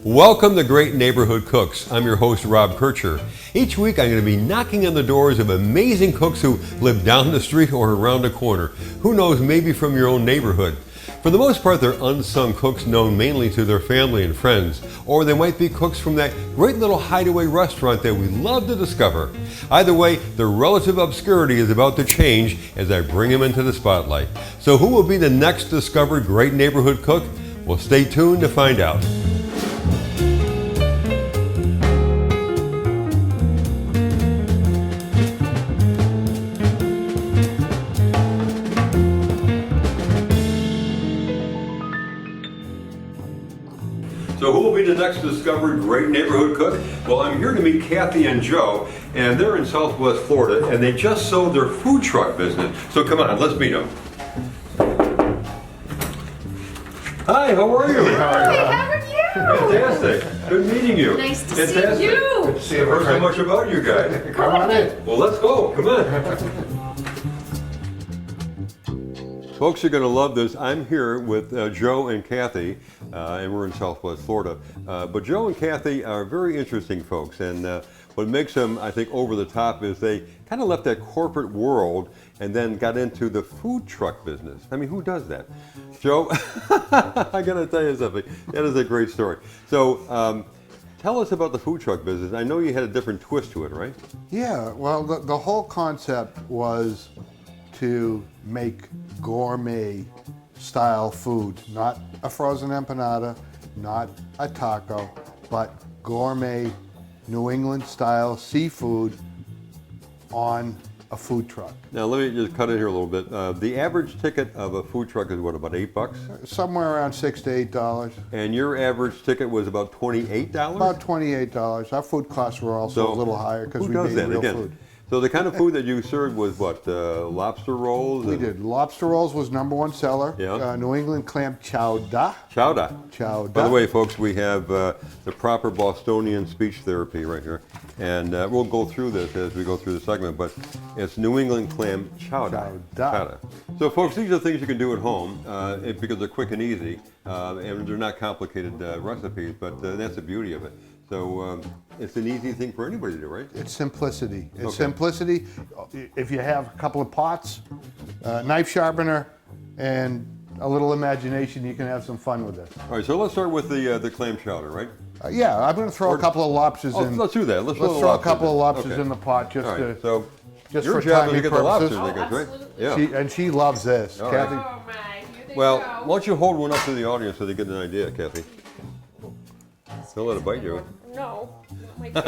Welcome to Great Neighborhood Cooks. I'm your host, Rob Kircher. Each week I'm going to be knocking on the doors of amazing cooks who live down the street or around the corner. Who knows, maybe from your own neighborhood. For the most part, they're unsung cooks known mainly to their family and friends, or they might be cooks from that great little hideaway restaurant that we love to discover. Either way, their relative obscurity is about to change as I bring them into the spotlight. So who will be the next discovered great neighborhood cook? Well, stay tuned to find out. So who will be the next discovered great neighborhood cook? Well, I'm here to meet Kathy and Joe, and they're in Southwest Florida, and they just sold their food truck business. So come on, let's meet them. Hi, how are you? Hi, how are you? Fantastic. Good meeting you. Nice to Fantastic. see you. Good to see you. I've heard so much about you guys. Come on in. Well, let's go. Come on. Folks, you're going to love this. I'm here with Joe and Kathy, and we're in Southwest Florida. But Joe and Kathy are very interesting folks, and what makes them, I think, over the top is they kind of left that corporate world and then got into the food truck business. I mean, who does that? Joe, I got to tell you something. That is a great story. So, tell us about the food truck business. I know you had a different twist to it, right? Yeah, well, the whole concept was to make gourmet style food, not a frozen empanada, not a taco, but gourmet New England style seafood on a food truck. Now let me just cut in here a little bit. The average ticket of a food truck is what, about $8? Somewhere around $6 to $8. And your average ticket was about $28? About $28. Our food costs were also a little higher because we made real food. So the kind of food that you served was what, lobster rolls? We did. Lobster rolls was #1 seller. Yeah. New England clam chowder. Chowder. Chowder. By the way, folks, we have the proper Bostonian speech therapy right here. And we'll go through this as we go through the segment, but it's New England clam chowder. Chowder. So folks, these are things you can do at home because they're quick and easy, and they're not complicated recipes, but that's the beauty of it. So it's an easy thing for anybody to do, right? It's simplicity. It's Okay. simplicity. If you have a couple of pots, knife sharpener, and a little imagination, you can have some fun with this. All right, so let's start with the clam chowder, right? Yeah, I'm going to throw a couple of lobsters in. Let's do that. Let's throw a couple of lobsters Okay. in the pot just All right, to, so just your for job is timing to get the purposes. lobsters, I guess, right? absolutely. Yeah. And she loves this. All right. Kathy. Oh my, here they Well, go. why don't you hold one up to the audience so they get an idea, Kathy? Don't let it bite you. No. My favorite.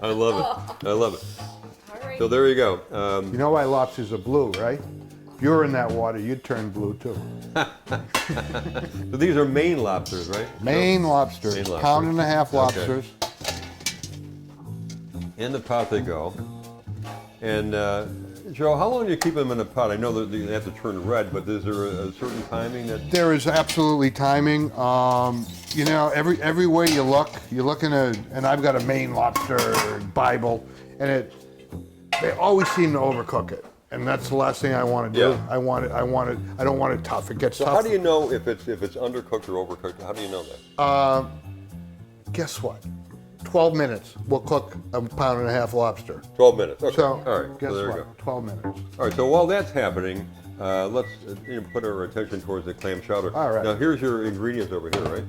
I love it. I love it. All right. So there you go. You know why lobsters are blue, right? If you were in that water, you'd turn blue too. So these are Maine lobsters, right? Maine lobsters, Maine lobsters. pound and a half Okay. lobsters. In the pot they go. And Joe, how long do you keep them in a pot? I know that they have to turn red, but is there a certain timing that? There is absolutely timing. You know, every way you look, you're looking at, and I've got a Maine lobster Bible, and they always seem to overcook it, and that's the last thing I want to do. Yeah. I don't want it tough. It gets So tough. how do you know if it's undercooked or overcooked? How do you know that? Guess what? 12 minutes. We'll cook a pound and a half lobster. 12 minutes. Okay. So, all right. guess So there what? you go. 12 minutes. All right. So while that's happening, let's put our attention towards the clam chowder. All right. Now here's your ingredients over here, right?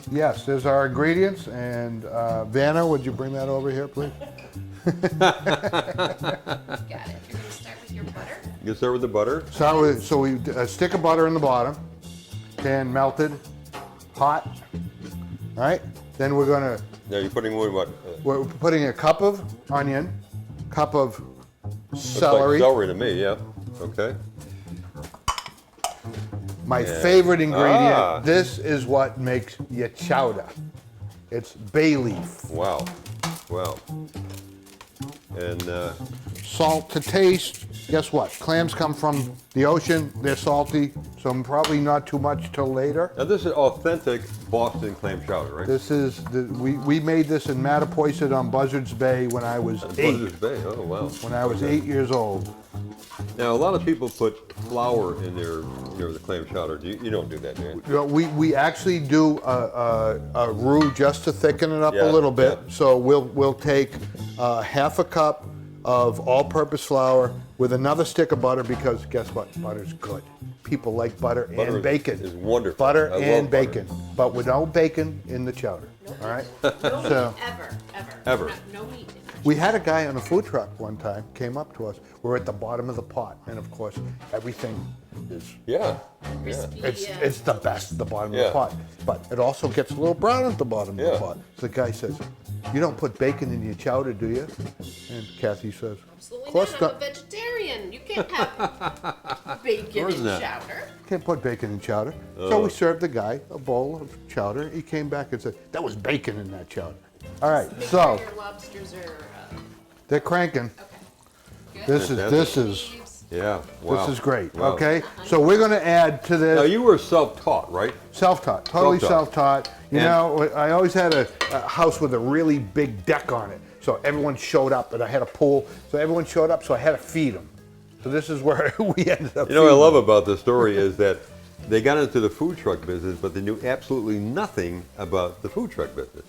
Yes, there's our ingredients, and Vanna, would you bring that over here, please? Got it. You're going to start with your butter. You start with the butter. So we a stick of butter in the bottom, pan melted, hot. All right. Then we're Now you're putting what? we're putting a cup of onion, cup of Looks celery. like celery to me. Yeah. Okay. My favorite ingredient. Ah. This is what makes your chowder. It's bay leaf. Wow. Wow. And Salt to taste. Guess what? Clams come from the ocean. They're salty, so probably not too much till later. now this is authentic Boston clam chowder, right? This is we made this in Mattapoisett on Buzzards Bay when I was 8. Buzzards Bay. Oh wow. When I was 8 years old. Now, a lot of people put flour in their, the clam chowder. You don't do that, do you? You know, we actually do a roux just to thicken it up Yeah, a little bit. yeah. So we'll take half a cup of all-purpose flour with another stick of butter, because guess what? Butter's good. People like butter Butter and bacon. is wonderful. Butter I love and butter. bacon, but without bacon in the chowder. All right. No So- meat ever. Ever. No meat in our We had a guy on a food truck one time came up to us. We're at the bottom of the pot, and of course, everything is Yeah. crispy. it's the best at the bottom of Yeah. the pot, but it also gets a little brown at the bottom of Yeah. the pot. So the guy says, "You don't put bacon in your chowder, do you?" And Kathy says, Absolutely "Of course not. I'm a not. vegetarian. You can't have bacon course in not. chowder. Can't put bacon in chowder." So we served the guy a bowl of chowder. He came back and said, "That was bacon in that chowder." All right, Make so sure your lobsters are they're cranking. okay. Good. This is Leaves. Yeah. Wow. this is great. Wow. Okay, so we're going to add to this. Now, you were self-taught, right? Self-taught, totally Self-taught. self-taught. You And- know, I always had a house with a really big deck on it. So everyone showed up, and I had a pool. So everyone showed up, so I had to feed them. So this is where we ended up You know what I feeding love them. about this story is that they got into the food truck business, but they knew absolutely nothing about the food truck business.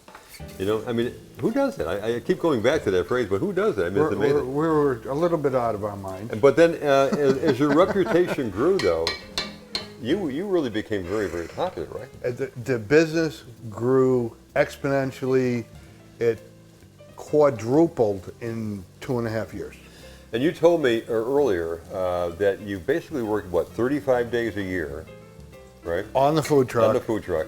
You know, I mean, who does that? I keep going back to that phrase, but who does that? I mean, it's amazing. We were a little bit out of our mind. But then, as your reputation grew, though, you really became very, very popular, right? The business grew exponentially. It quadrupled in 2.5 years. And you told me earlier that you basically worked, what, 35 days a year, right? On the food truck. On the food truck.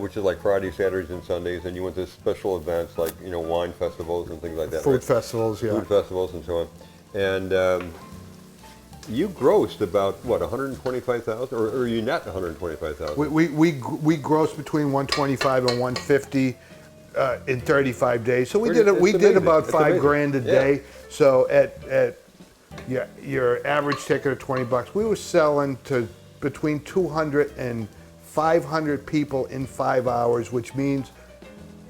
Which is like Fridays, Saturdays, and Sundays, and you went to special events like, wine festivals and things like that, Food right? festivals, yeah. Food festivals and so on. And you grossed about, what, 125,000? Or are you net 125,000? We grossed between 125 and 150 in 35 days. So we did amazing. about It's $5 amazing. grand a Yeah. day. So at your average ticket of $20, we were selling to between 200 and 500 people in 5 hours, which means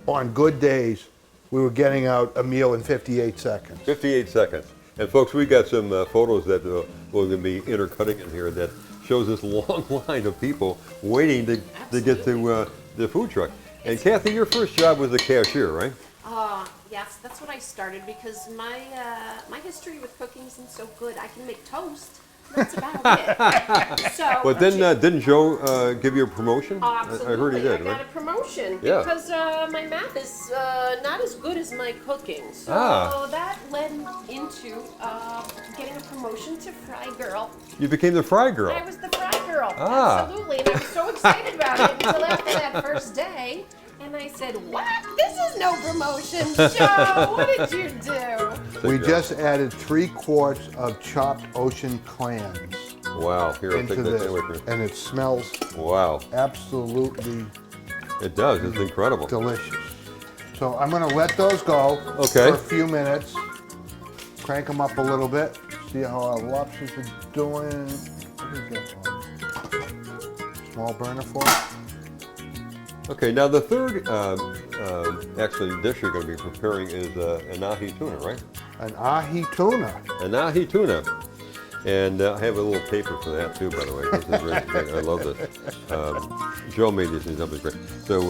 on good days we were getting out a meal in 58 seconds. 58 seconds. And folks, we got some photos that we're going to be intercutting in here that shows this long line of people waiting to get to the food truck. And Kathy, your first job was the cashier, right? Yes, that's what I started because my history with cooking isn't so good. I can make toast. That's about it. So, But then didn't Joe give you a promotion? absolutely, I heard he did, I got right? a promotion Yeah. because my math is not as good as my cooking. So that led into getting a promotion to fry girl. You became the fry girl. I was the fry girl, Ah. absolutely, and I was so excited about it until after that first day. And I said, "What? This is no promotion, Joe. What did you do?" We just added 3 quarts of chopped ocean clams Wow, here, I'll into take that this, thing with me. and it smells Wow, absolutely it does. It's incredible. delicious. So I'm going to let those go Okay. for a few minutes. Crank them up a little bit. See how our lobsters are doing. What do we get on? Small burner for it. Okay, now the third actually dish you're going to be preparing is an ahi tuna, right? An ahi tuna. An ahi tuna. And I have a little paper for that too, by the way. This is really great. I love this. Joe made these things up. It's great. So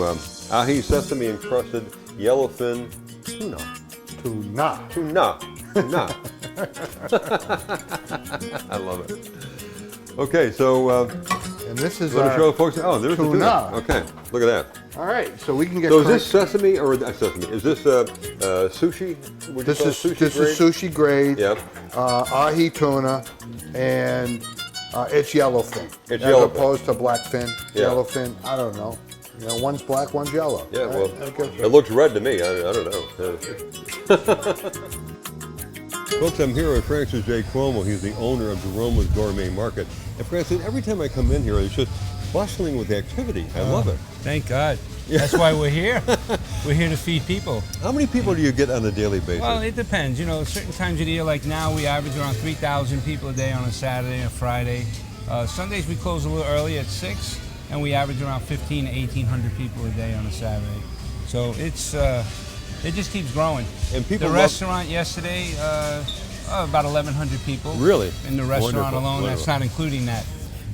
ahi sesame encrusted yellowfin tuna. Tuna. Tuna. Tuna. I love it. Okay, so And this is let me our show folks. Oh, there's the tuna. tuna. Okay, look at that. All right, so we can get. So is this sesame or sesame? Is this sushi? Would you This call it is sushi this grade? is sushi grade. Yep. Ahi tuna, and it's yellowfin. It's as yellowfin. opposed to blackfin. Yeah. Yellowfin. I don't know. One's black, one's yellow. Yeah, right? well, I guess so. it looks red to me. I don't know. Folks, I'm here with Francis J. Cuomo. He's the owner of Jerome's Gourmet Market. And Francis, every time I come in here, it's just bustling with activity. I love it. Thank God. That's why we're here. We're here to feed people. How many people do you get on a daily basis? Well, it depends. Certain times of the year, like now, we average around 3,000 people a day on a Saturday and a Friday. Sundays, we close a little early at 6, and we average around 1,500 to 1,800 people a day on a Saturday. So it just keeps growing. And people The love- restaurant yesterday, About 1,100 people. Really? In the restaurant Wonderful, alone. That's wonderful. not including that.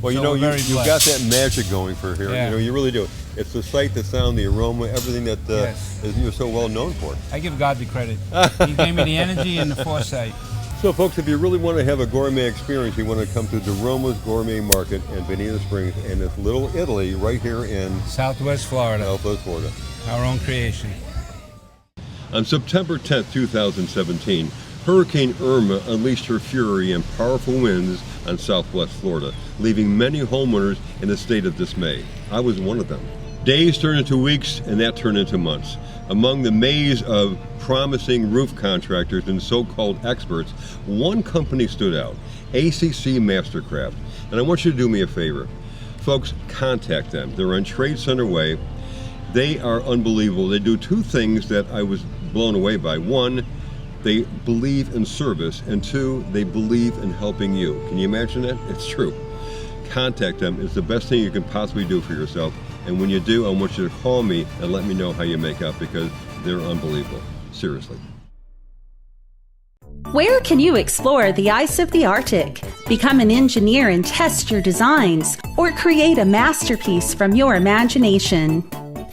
Well, So you know, we're very you've got blessed. that magic going for here. Yeah. You know, you really do. It's the sight, the sound, the aroma, everything that Yes. you're so well known for. I give God the credit. He gave me the energy and the foresight. So, folks, if you really want to have a gourmet experience, you want to come to DeRoma's Gourmet Market in Bonita Springs and it's Little Italy right here in Southwest Florida, Southwest Florida. our own creation. On September 10th, 2017, Hurricane Irma unleashed her fury and powerful winds on Southwest Florida, leaving many homeowners in a state of dismay. I was one of them. Days turned into weeks, and that turned into months. Among the maze of promising roof contractors and so-called experts, one company stood out, ACC Mastercraft. And I want you to do me a favor. Folks, contact them. They're on Trade Center Way. They are unbelievable. They do two things that I was blown away by. One, they believe in service, and two, they believe in helping you. Can you imagine that? It's true. Contact them. It's the best thing you can possibly do for yourself. And when you do, I want you to call me and let me know how you make out because they're unbelievable. Seriously. Where can you explore the ice of the Arctic, become an engineer and test your designs, or create a masterpiece from your imagination?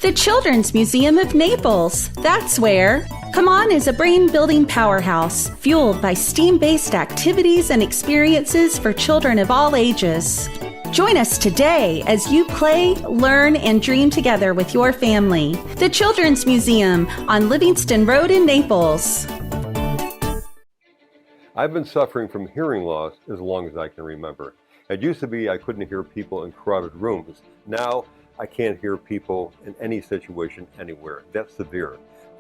The Children's Museum of Naples, that's where. Come On is a brain-building powerhouse fueled by STEAM-based activities and experiences for children of all ages. Join us today as you play, learn, and dream together with your family. The Children's Museum on Livingston Road in Naples. I've been suffering from hearing loss as long as I can remember. It used to be I couldn't hear people in crowded rooms. Now I can't hear people in any situation anywhere. That's severe.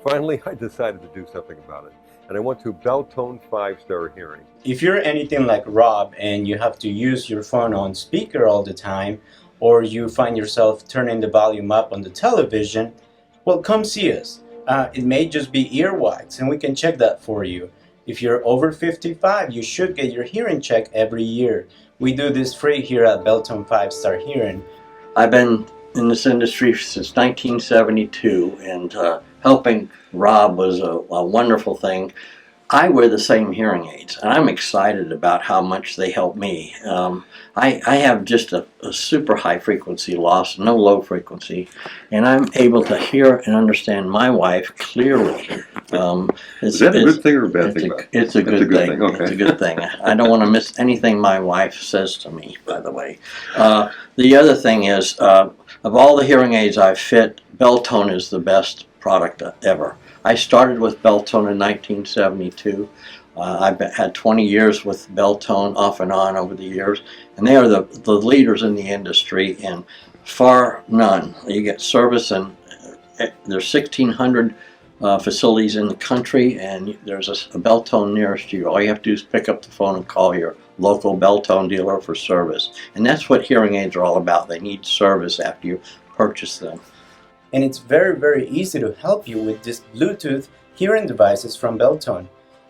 Finally, I decided to do something about it, and I went to Beltone 5-Star Hearing. If you're anything like Rob and you have to use your phone on speaker all the time, or you find yourself turning the volume up on the television, well, come see us. It may just be earwax, and we can check that for you. If you're over 55, you should get your hearing check every year. We do this free here at Beltone 5-Star Hearing. I've been in this industry since 1972, and helping Rob was a wonderful thing. I wear the same hearing aids, and I'm excited about how much they help me. I have just a super high frequency loss, no low frequency, and I'm able to hear and understand my wife clearly. Is that a good thing or a bad thing? It's a good thing. Okay. It's a good thing. I don't want to miss anything my wife says to me, by the way. The other thing is, of all the hearing aids I've fit, Beltone is the best product ever. I started with Beltone in 1972. I've had 20 years with Beltone off and on over the years, and they are the leaders in the industry, and far none. You get service, and there's 1,600 facilities in the country, and there's a Beltone nearest you. All you have to do is pick up the phone and call your local Beltone dealer for service. And that's what hearing aids are all about. They need service after you purchase them. And it's very, very easy to help you with this Bluetooth hearing devices from Beltone.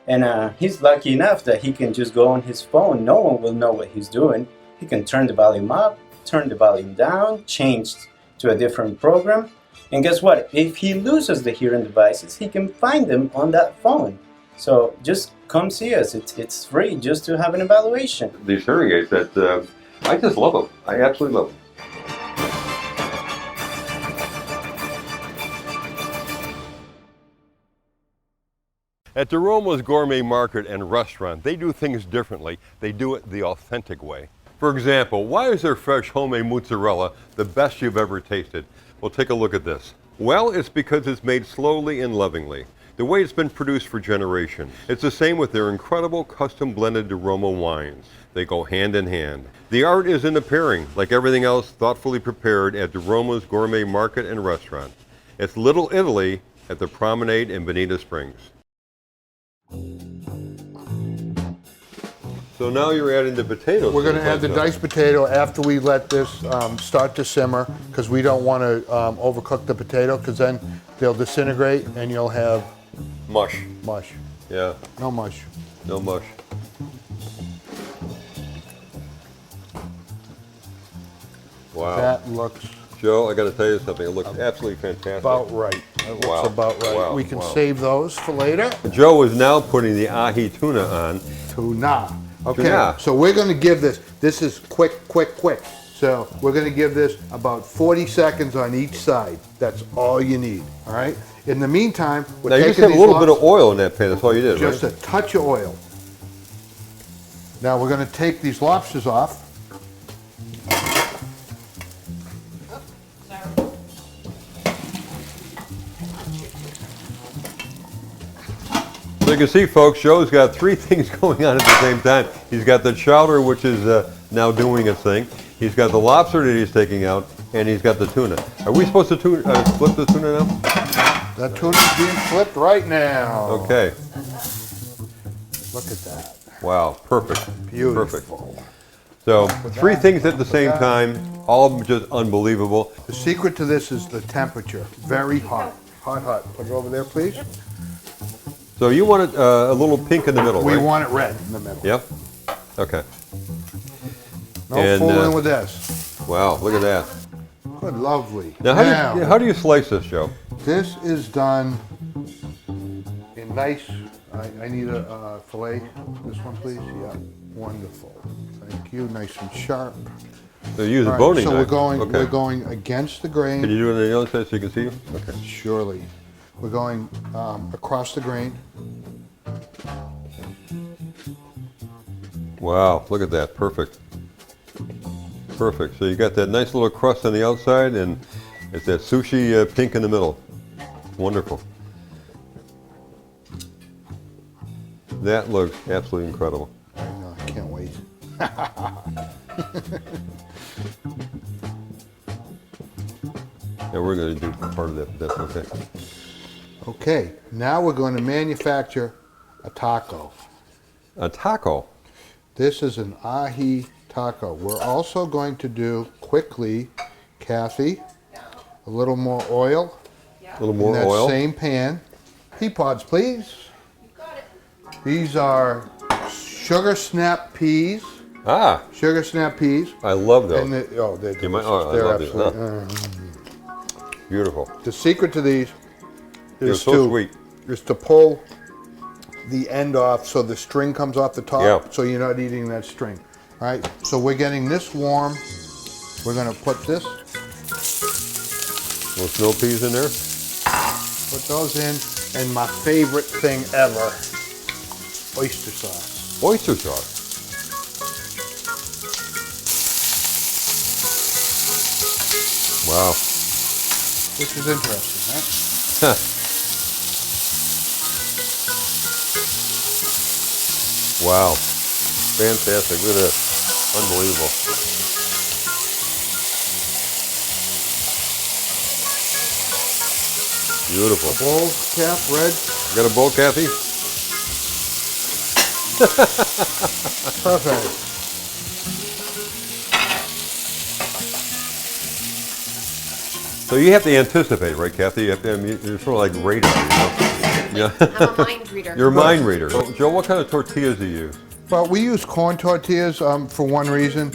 And he's lucky enough that he can just go on his phone. No one will know what he's doing. He can turn the volume up, turn the volume down, change to a different program. And guess what? If he loses the hearing devices, he can find them on that phone. So just come see us. It's free just to have an evaluation. These hearing aids that I just love them. I absolutely love them. At DeRoma's Gourmet Market and Restaurant, they do things differently. They do it the authentic way. For example, why is their fresh homemade mozzarella the best you've ever tasted? Well, take a look at this. Well, it's because it's made slowly and lovingly, the way it's been produced for generations. It's the same with their incredible custom blended DeRoma wines. They go hand in hand. The art is in the pairing, like everything else thoughtfully prepared at DeRoma's Gourmet Market and Restaurant. It's Little Italy at the Promenade in Bonita Springs. So now you're adding the potatoes. We're going to add the diced potato after we let this start to simmer, because we don't want to overcook the potato, because then they'll disintegrate and you'll have mush. mush. Yeah, No mush. no mush. Wow. That looks Joe, I got to tell you something. It looks absolutely fantastic. About right. It looks Wow. about right. Wow. We can Wow. save those for later. Joe is now putting the ahi tuna on. Tuna. Okay, Tuna. so we're going to give this is quick, quick, quick. So we're going to give this about 40 seconds on each side. That's all you need, all right? In the meantime, we're Now you taking just have a these little bit of lobsters- oil in that pan. That's all you did, just right? a touch of oil. Now we're going to take these lobsters off. So you can see, folks, Joe's got three things going on at the same time. He's got the chowder, which is now doing its thing. He's got the lobster that he's taking out, and he's got the tuna. Are we supposed to flip the tuna now? That tuna's being flipped right now. Okay. Look at that. Wow, perfect. Beautiful. Perfect. So three things at the same time, all of them just unbelievable. The secret to this is the temperature. Very hot. Hot, hot. Put it over there, please. So you want it a little pink in the middle, We right? want it red in the middle. Yep. Okay. No And, fooling with this. Wow, look at that. Good, lovely. Now, how do you slice this, Joe? This is done in nice. I need a fillet. This one, please. Yeah, wonderful. Thank you. Nice and sharp. So you use a All right, boning so knife. we're going against the grain. Can you do it on the other side so you can see? Okay. Surely. We're going across the grain. Wow, look at that. Perfect. Perfect. So you got that nice little crust on the outside, and it's that sushi pink in the middle. Wonderful. That looks absolutely incredible. I know, I can't wait. And we're going to do part of that, but that's okay. Okay, now we're going to manufacture a taco. A taco. This is an ahi taco. We're also going to do quickly, Kathy, a little more oil A little in more that oil. same pan. Pea pods, please. These are sugar snap peas. Ah, Sugar snap peas. I love those. And they're You might- delicious. oh, I They're love these, absolutely. Beautiful. The secret to these They're is so sweet. to pull the end off so the string comes off the top, Yeah. so you're not eating that string. All right, so we're getting this warm. We're gonna put this, Little snow peas in there. put those in, and my favorite thing ever, oyster sauce. Oyster sauce. Wow. Which is interesting, right? Wow. Fantastic. Look at this. Unbelievable. Beautiful. Bowl cap, red, You got a bowl, Kathy? perfect. So you have to anticipate, right, Kathy? You have to, I mean, you're sort of like radar, you know? Yeah. I'm a mind reader. You're a mind reader. So, Joe, what kind of tortillas do you use? But we use corn tortillas for one reason,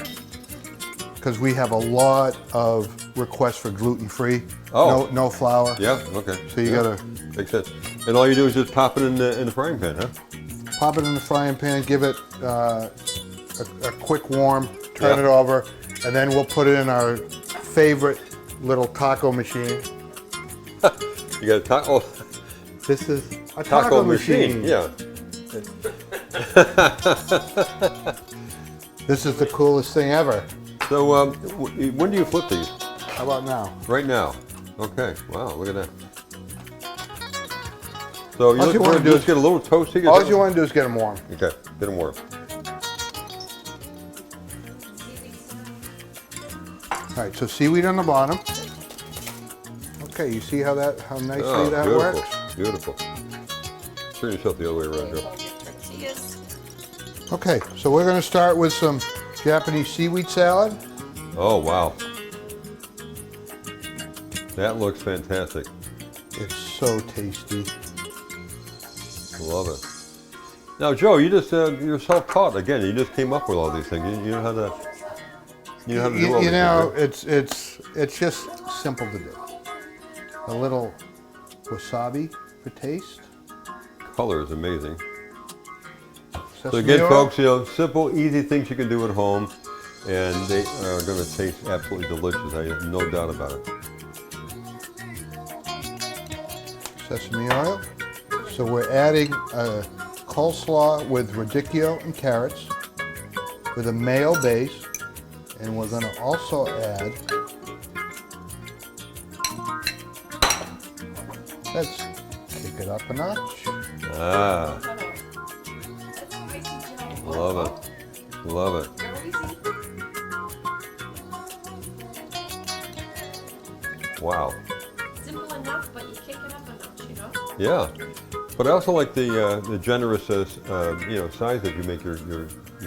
because we have a lot of requests for gluten-free. Oh. No flour. Yeah, okay. So you Yeah. gotta Makes sense. And all you do is just pop it in the frying pan, huh? pop it in the frying pan, give it a quick warm, turn Yeah. it over, and then we'll put it in our favorite little taco machine. You got a taco, This is a taco machine. Yeah. This is the coolest thing ever. So when do you flip these? How about now? Right now. Okay. Wow, look at that. So you All look you for wanna do just is- get a little toasty. All you want to do is get them warm. Okay, get them warm. All right, so seaweed on the bottom. Okay, you see how nicely Oh, that beautiful, works? beautiful. Turn yourself the other way around, Joe. Tortillas. Okay, so we're going to start with some Japanese seaweed salad. Oh, wow. That looks fantastic. It's so tasty. Love it. Now, Joe, you just you're self-taught again. You just came up with all these things. You know how to. You know how to do all You these know, things, right? it's It's just simple to do. A little wasabi for taste. Color is amazing. So Sesame again, oil. folks, simple, easy things you can do at home, and they are going to taste absolutely delicious. I have no doubt about it. Sesame oil. So we're adding a coleslaw with radicchio and carrots with a mayo base, and we're going to also add, let's kick it up a notch. Ah, That's spicy, Joe. love it. Love it. Go easy. Wow. Simple enough, but you kick it up a notch, you know? Yeah. But I also like the generous size that you make your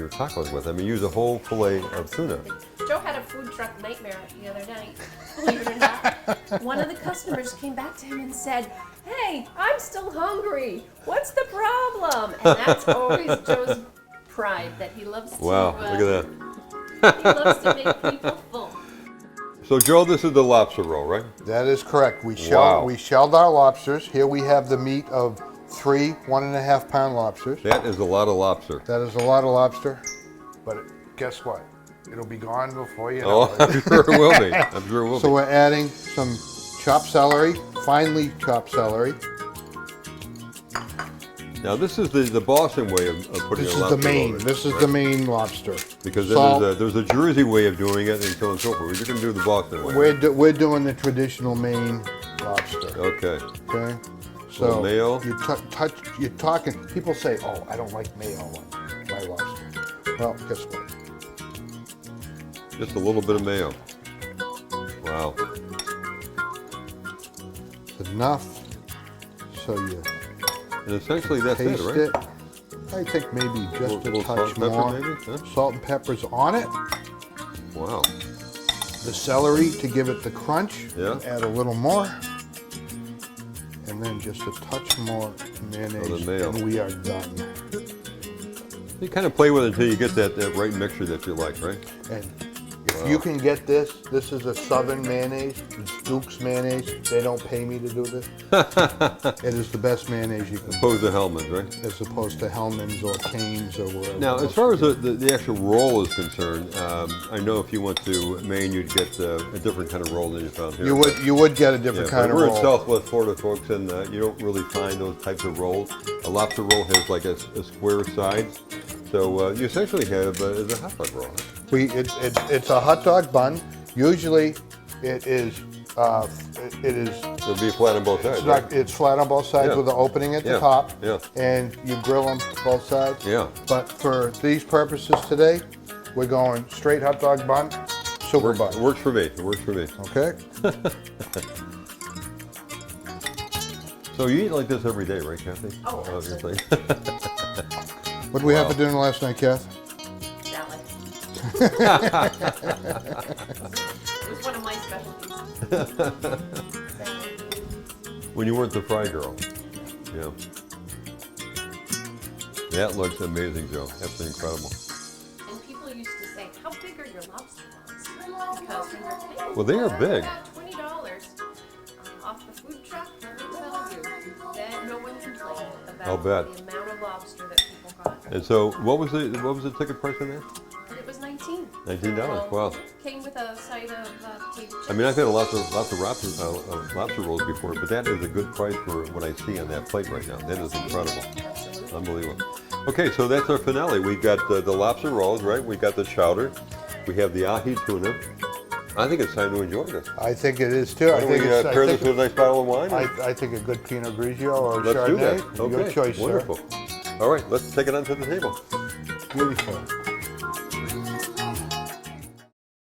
tacos with. I mean, use a whole fillet of tuna. Joe had a food truck nightmare the other night, believe it or not. One of the customers came back to him and said, "Hey, I'm still hungry. What's the problem?" And that's always Joe's pride, that he loves to, Wow, look at that. he loves to make people full. So, Joe, this is the lobster roll, right? That is correct. We Wow. shelled our lobsters. Here we have the meat of 3 1.5 pound lobsters. That is a lot of lobster. That is a lot of lobster, but guess what? It'll be gone before you know Oh, it. I'm sure it will be. I'm sure it will So be. we're adding some chopped celery, finely chopped celery. Now, this is the Boston way of putting This a is lobster the main. roll in, This is right? the main lobster. Because Salt. there's a Jersey way of doing it, and so on and so forth. You're going to do the Boston way. We're doing the traditional Maine lobster. Okay. Okay. Little So mayo. you're talking. People say, "Oh, I don't like mayo on my lobster." Well, guess what? Just a little bit of mayo. Wow. It's enough. So you And essentially, that's it, taste right? it. I think maybe just a Little salt touch and pepper, more. maybe? Huh? Salt and pepper's on it. Wow. The celery to give it the crunch. Yeah. Add a little more. And then just a touch more mayonnaise, mayo. and we are done. You kind of play with it until you get that right mixture that you like, right? And if you can get this is a Southern mayonnaise. It's Duke's mayonnaise. They don't pay me to do this. It is the best mayonnaise you can Opposed to Hellman's, right? as opposed to Hellman's or Cane's or wherever. Now, as else far you as get. the actual roll is concerned, I know if you went to Maine, you'd get a different kind of roll than you found here. You would get a Yeah, different but kind of we're roll. in Southwest Florida, folks, and you don't really find those types of rolls. A lobster roll has like a square sides, so you essentially have a hot dog roll. Huh? It's a hot dog bun. Usually, it is. It'll be flat on both sides. Right? It's flat on both sides Yeah. with an opening at the Yeah. top. Yeah. And you grill them both sides. Yeah. But for these purposes today, we're going straight hot dog bun, super It bun. works for me. It works for me. Okay. So you eat like this every day, right, Kathy? Oh, I was gonna say. What did we have for dinner last night, Kath? Salad. It was one of my specialties. When you weren't the fry girl. Yeah. That looks amazing, Joe. Absolutely incredible. And people used to say, "How big are your lobster rolls?" Because when you're paying Well, they are for big. about $20 off the food truck, let me tell you that no one complained I'll about bet. the amount of lobster that people got. And so, what was the ticket price on that? It was $19. $19. Wow. Came with a side of potato chips. I mean, I've had lots of lobster rolls before, but that is a good price for what I see on that plate right now. That is incredible. Absolutely. Unbelievable. Okay, so that's our finale. We got the lobster rolls, right? We got the chowder. We have the ahi tuna. I think it's time to enjoy this. I think it is too. Why I don't think we it's. pair this with a nice bottle of wine? I think a good Pinot Grigio or a Let's do Chardonnay. that. Okay, Your choice, wonderful. All right, let's take it onto the table. sir. Beautiful.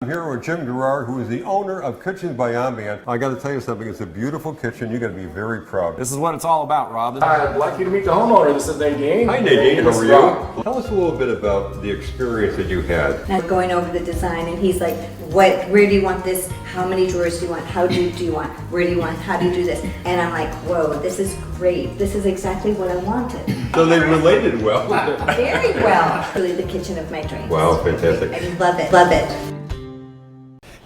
I'm here with Jim Gerard, who is the owner of Kitchens by Ambient. I got to tell you something. It's a beautiful kitchen. You got to be very proud. This is what it's all about, Rob. I'd like you to meet the homeowner. This is Nadine. Hi, Nadine. How This are is you? Rob. Tell us a little bit about the experience that you had. Now going over the design, and he's like, where do you want this? How many drawers do you want? How deep do you want? Where do you want? How do you do this? And I'm like, whoa, this is great. This is exactly what I wanted. So they related well. Very well. Really the kitchen of my dreams. Wow, fantastic. I love it, love it.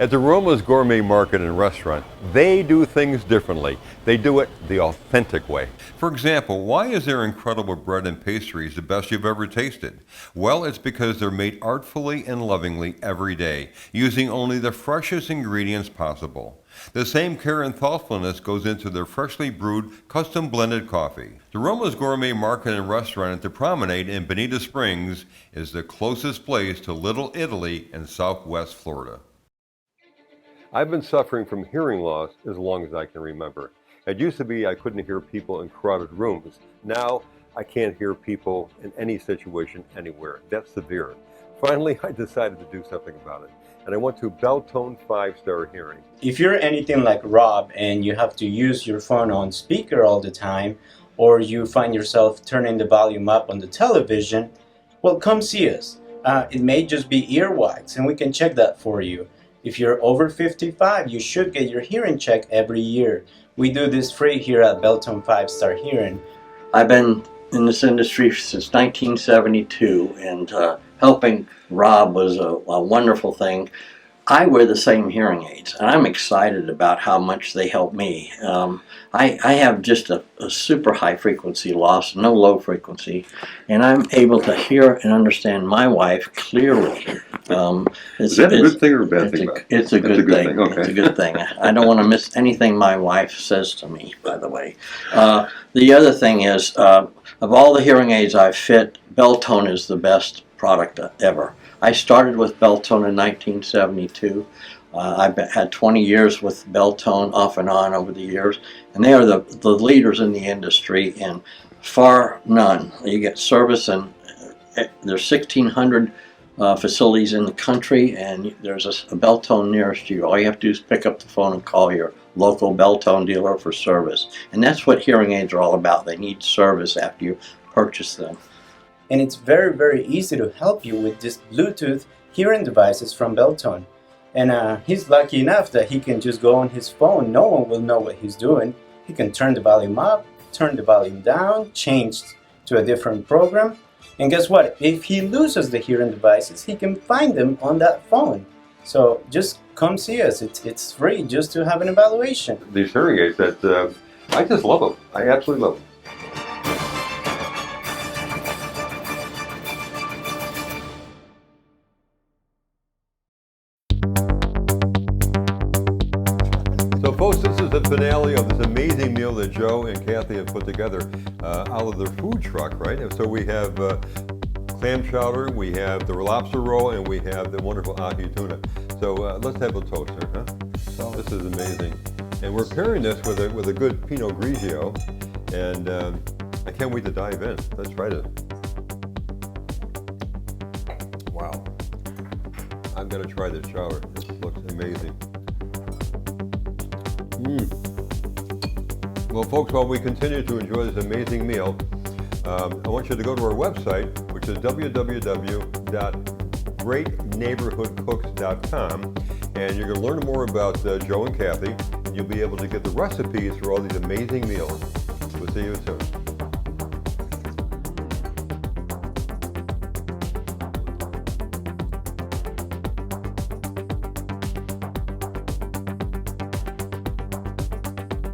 At the Roma's Gourmet Market and Restaurant, they do things differently. They do it the authentic way. For example, why is their incredible bread and pastries the best you've ever tasted? Well, it's because they're made artfully and lovingly every day, using only the freshest ingredients possible. The same care and thoughtfulness goes into their freshly brewed, custom blended coffee. The Roma's Gourmet Market and Restaurant at the Promenade in Bonita Springs is the closest place to Little Italy in Southwest Florida. I've been suffering from hearing loss as long as I can remember. It used to be I couldn't hear people in crowded rooms. Now I can't hear people in any situation anywhere. That's severe. Finally, I decided to do something about it, and I went to Beltone 5-Star Hearing. If you're anything like Rob and you have to use your phone on speaker all the time, or you find yourself turning the volume up on the television, well, come see us. It may just be earwax, and we can check that for you. If you're over 55, you should get your hearing check every year. We do this free here at Beltone 5-Star Hearing. I've been in this industry since 1972, and helping Rob was a wonderful thing. I wear the same hearing aids, and I'm excited about how much they help me. I have just a super high frequency loss, no low frequency, and I'm able to hear and understand my wife clearly. Is that a good thing or a bad thing? It's a good thing. Okay. It's a good thing. I don't want to miss anything my wife says to me, by the way. The other thing is, of all the hearing aids I fit, Beltone is the best product ever. I started with Beltone in 1972. I've had 20 years with Beltone off and on over the years, and they are the leaders in the industry, and far none. You get service, and there's 1,600 facilities in the country, and there's a Beltone nearest you. All you have to do is pick up the phone and call your local Beltone dealer for service. And that's what hearing aids are all about. They need service after you purchase them. And it's very, very easy to help you with this Bluetooth hearing devices from Beltone. And he's lucky enough that he can just go on his phone. No one will know what he's doing. He can turn the volume up, turn the volume down, change to a different program. And guess what? If he loses the hearing devices, he can find them on that phone. So just come see us. It's free just to have an evaluation. These hearing aids that I just love them. I absolutely love them. So folks, this is the finale of this amazing meal that Joe and Kathy have put together out of their food truck, right? And so we have clam chowder, we have the lobster roll, and we have the wonderful ahi tuna. So let's have a toast here, huh? So this is amazing. And we're pairing this with a good Pinot Grigio, and I can't wait to dive in. Let's try this. Wow. I'm gonna try this chowder. This looks amazing. Well, folks, while we continue to enjoy this amazing meal, I want you to go to our website, which is www.greatneighborhoodcooks.com, and you're going to learn more about Joe and Kathy. You'll be able to get the recipes for all these amazing meals. We'll see you soon.